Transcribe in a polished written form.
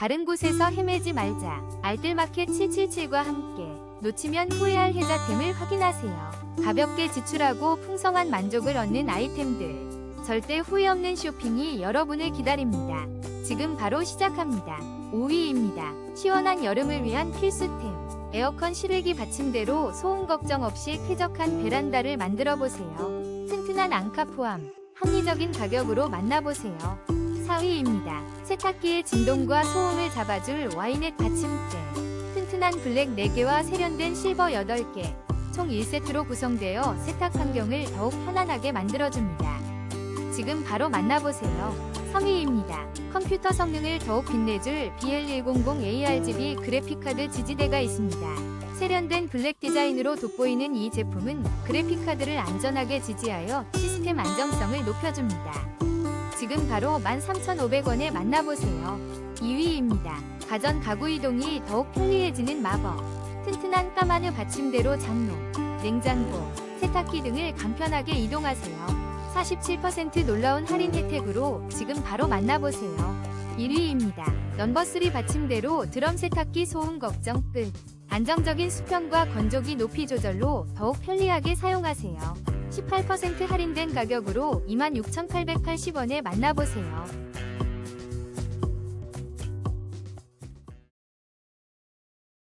다른 곳에서 헤매지 말자. 알뜰마켓 777과 함께 놓치면 후회할 혜자템을 확인하세요. 가볍게 지출하고 풍성한 만족을 얻는 아이템들. 절대 후회 없는 쇼핑이 여러분을 기다립니다. 지금 바로 시작합니다. 5위입니다. 시원한 여름을 위한 필수템. 에어컨 실외기 받침대로 소음 걱정 없이 쾌적한 베란다를 만들어보세요. 튼튼한 앙카 포함, 합리적인 가격으로 만나보세요. 4위입니다. 세탁기의 진동과 소음을 잡아줄 와이넷 받침대. 튼튼한 블랙 4개와 세련된 실버 8개, 총 1세트로 구성되어 세탁 환경을 더욱 편안하게 만들어줍니다. 지금 바로 만나보세요. 3위입니다. 컴퓨터 성능을 더욱 빛내줄 BL100ARGB 그래픽카드 지지대가 있습니다. 세련된 블랙 디자인으로 돋보이는 이 제품은 그래픽카드를 안전하게 지지하여 시스템 안정성을 높여줍니다. 지금 바로 13,500원에 만나보세요. 2위입니다. 가전 가구 이동이 더욱 편리해지는 마법. 튼튼한 까마느 받침대로 장롱, 냉장고, 세탁기 등을 간편하게 이동하세요. 47% 놀라운 할인 혜택으로 지금 바로 만나보세요. 1위입니다. 넘버3 받침대로 드럼 세탁기 소음 걱정 끝. 안정적인 수평과 건조기 높이 조절로 더욱 편리하게 사용하세요. 18% 할인된 가격으로 26,880원에 만나보세요.